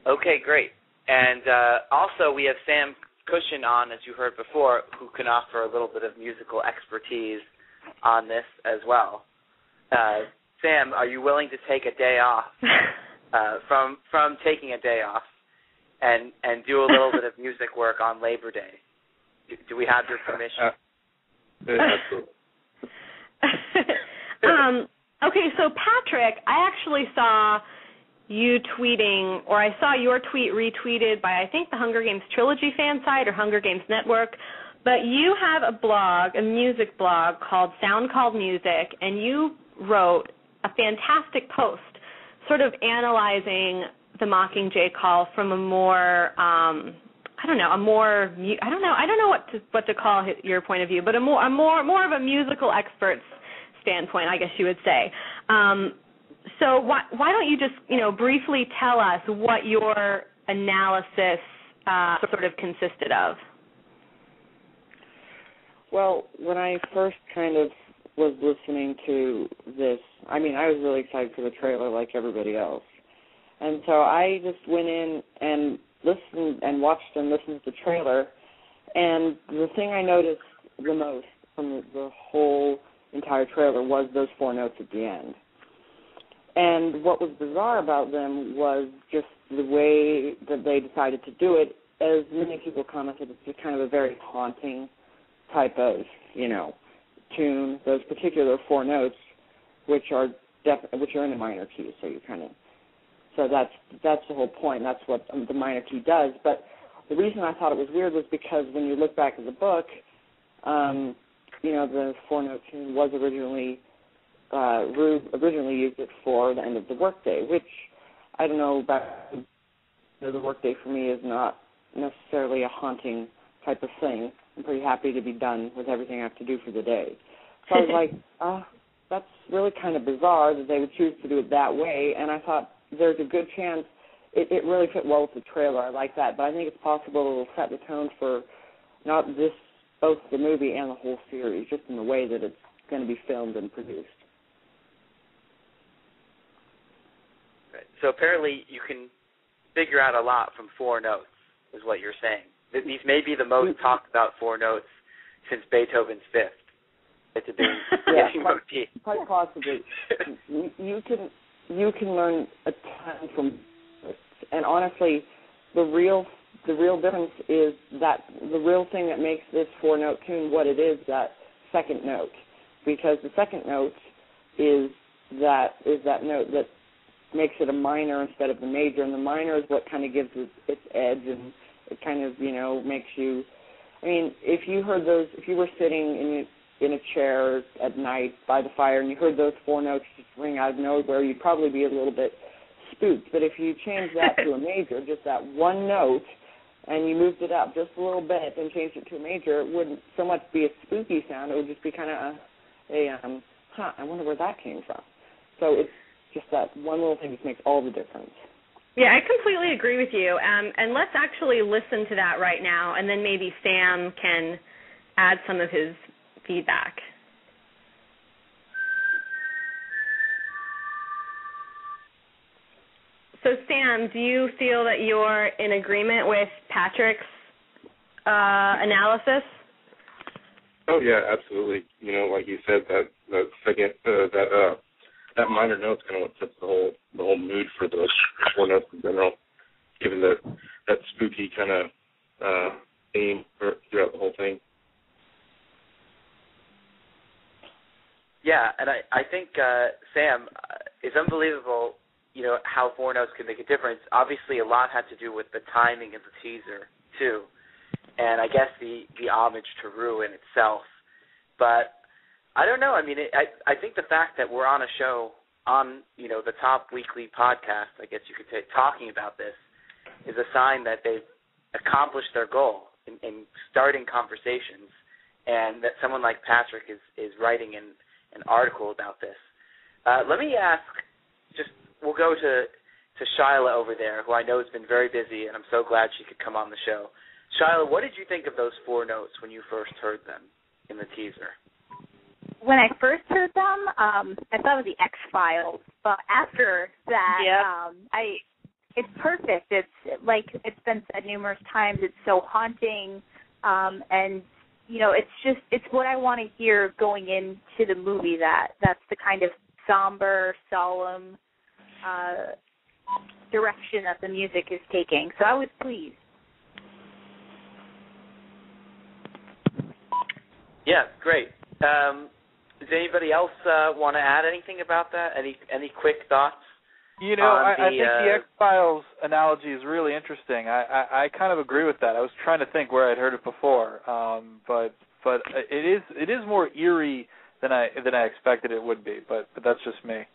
Okay, great. And also we have Sam Cushion on, as you heard before, who can offer a little bit of musical expertise on this as well. Sam, are you willing to take a day off from taking a day off and do a little bit of music work on Labor Day? Do we have your permission? Absolutely. Okay, so Patrick, I actually saw you tweeting, or I saw your tweet retweeted by, I think, the Hunger Games Trilogy fan site or Hunger Games Network, but you have a blog, a music blog called Sound Called Music, and you wrote a fantastic post sort of analyzing the Mockingjay call from a more, I don't know what to call your point of view, but a more of a musical expert's standpoint, I guess you would say. So why don't you just, briefly tell us what your analysis sort of consisted of? Well, when I first kind of was listening to this, I was really excited for the trailer like everybody else. And so I just went in and listened and watched and listened to the trailer, and the thing I noticed the most from the whole entire trailer was those 4 notes at the end. And what was bizarre about them was just the way that they decided to do it. As many people commented, it's just kind of a very haunting type of, tune. Those particular 4 notes, which are in a minor key, so that's the whole point. That's what the minor key does. But the reason I thought it was weird was because when you look back at the book, the 4-note tune was originally used it for the end of the workday, which I don't know about. The workday for me is not necessarily a haunting type of thing. I'm pretty happy to be done with everything I have to do for the day. So I was like, that's really kind of bizarre that they would choose to do it that way, and I thought there's a good chance it really fit well with the trailer. I like that, but I think it's possible it will set the tone for both the movie and the whole series, just in the way that it's going to be filmed and produced. Right. So apparently you can figure out a lot from 4 notes, is what you're saying. These may be the most talked about 4 notes since Beethoven's Fifth. It's a big motif. Quite possibly. You can learn a ton from this. And honestly, the real difference is that the real thing that makes this 4-note tune what it is, that second note. Because the second note is that note that makes it a minor instead of the major, and the minor is what kind of gives it its edge, and it kind of, makes you, if you were sitting in a chair at night by the fire and you heard those 4 notes just ring out of nowhere, you'd probably be a little bit spooked. But if you change that to a major, just that one note, and you moved it up just a little bit and changed it to a major, it wouldn't so much be a spooky sound. It would just be kind of I wonder where that came from. So it's just that one little thing just makes all the difference. Yeah, I completely agree with you. And let's actually listen to that right now, and then maybe Sam can add some of his feedback. So, Sam, do you feel that you're in agreement with Patrick's analysis? Oh yeah, absolutely. Like you said, that second that minor note's kind of what sets the whole mood for those 4 notes in general, given that spooky kind of theme throughout the whole thing. Yeah, and I think, Sam, it's unbelievable, how 4 notes can make a difference. Obviously, a lot had to do with the timing of the teaser, too, and I guess the homage to Rue in itself. But I don't know. I think the fact that we're on a show on, the top weekly podcast, I guess you could say, talking about this, is a sign that they've accomplished their goal in starting conversations, and that someone like Patrick is writing an article about this. Let me ask, we'll go to Shylah over there, who I know has been very busy, and I'm so glad she could come on the show. Shylah, what did you think of those 4 notes when you first heard them in the teaser? When I first heard them, I thought it was the X-Files, but after that, it's perfect. It's like it's been said numerous times. It's so haunting, and it's what I want to hear going into the movie. That's the kind of somber, solemn direction that the music is taking. So I was pleased. Yeah, great. Does anybody else want to add anything about that? Any quick thoughts? I think the X-Files analogy is really interesting. I kind of agree with that. I was trying to think where I'd heard it before, but it is more eerie than I expected it would be. But that's just me.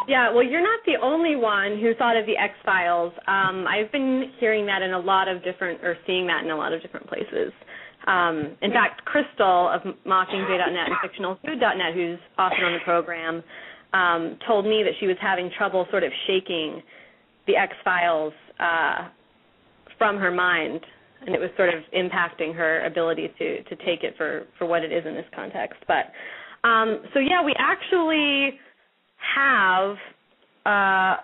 Yeah, well, you're not the only one who thought of the X-Files. I've been hearing that in a lot of different, or seeing that in a lot of different places. In fact, Crystal of Mockingjay.net and FictionalFood.net, who's often on the program, told me that she was having trouble sort of shaking the X-Files from her mind, and it was sort of impacting her ability to take it for what it is in this context. But we actually have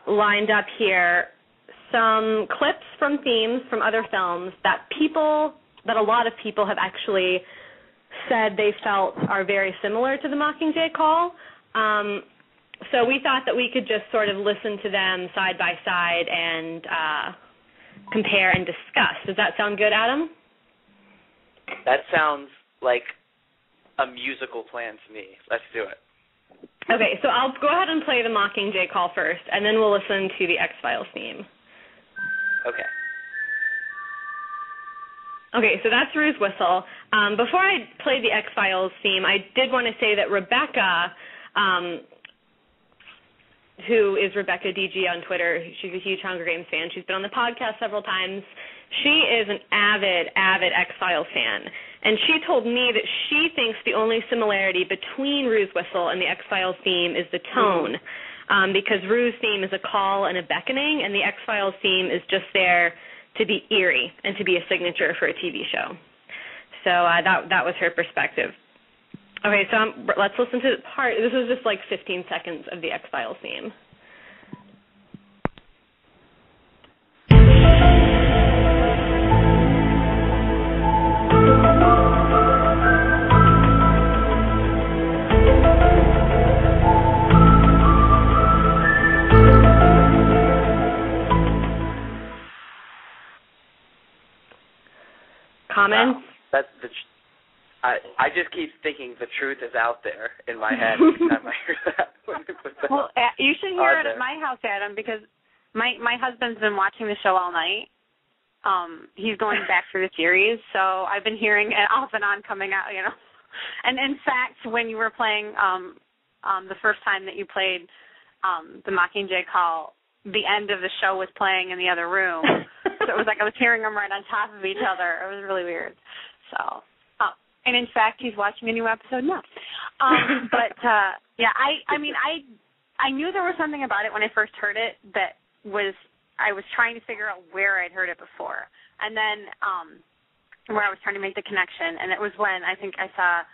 lined up here some clips from themes from other films that a lot of people have actually said they felt are very similar to the Mockingjay Call. So we thought that we could just sort of listen to them side by side and compare and discuss. Does that sound good, Adam? That sounds like a musical plan to me. Let's do it. Okay, so I'll go ahead and play the Mockingjay Call first, and then we'll listen to the X-Files theme. Okay. Okay, so that's Rue's whistle. Before I play the X-Files theme, I did want to say that Rebecca, who is Rebecca DG on Twitter, she's a huge Hunger Games fan. She's been on the podcast several times. She is an avid X-Files fan. And she told me that she thinks the only similarity between Rue's whistle and the X-Files theme is the tone, because Rue's theme is a call and a beckoning, and the X-Files theme is just there to be eerie and to be a signature for a TV show. So that was her perspective. Okay, so let's listen to the part. This is just like 15 seconds of the X-Files theme. Comments? Wow. I just keep thinking the truth is out there in my head every time I hear that. Well, you should hear it at my house, Adam, because my husband's been watching the show all night. He's going back through the series, so I've been hearing it off and on coming out, And in fact, when you were playing the first time that you played the Mockingjay Call, the end of the show was playing in the other room. So it was like I was hearing them right on top of each other. It was really weird. So, and in fact, he's watching a new episode now. I knew there was something about it when I first heard it that I was trying to figure out where I'd heard it before. And then where I was trying to make the connection, and it was when I think I saw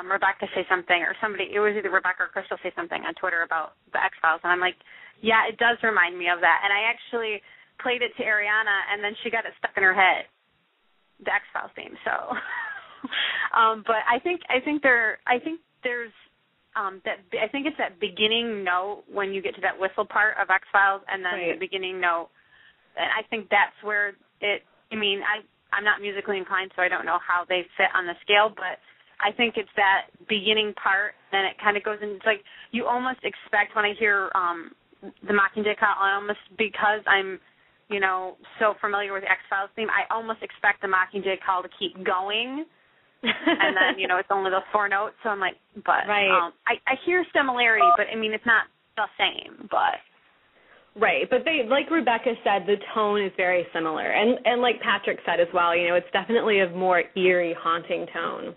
Rebecca say something, or somebody, it was either Rebecca or Crystal say something on Twitter about the X-Files, and I'm like, yeah, it does remind me of that. And I actually played it to Ariana, and then she got it stuck in her head, the X-Files theme. So, but I think it's that beginning note when you get to that whistle part of X-Files, and then the beginning note, and I think that's where I'm not musically inclined, so I don't know how they fit on the scale, but I think it's that beginning part, then it kind of goes in. It's like you almost expect when I hear the Mockingjay Call, because I'm, so familiar with the X-Files theme, I almost expect the Mockingjay Call to keep going, and then, it's only those four notes, so I'm like, but I hear similarity, but, it's not the same, but. Right, but like Rebecca said, the tone is very similar, and like Patrick said as well, it's definitely a more eerie, haunting tone.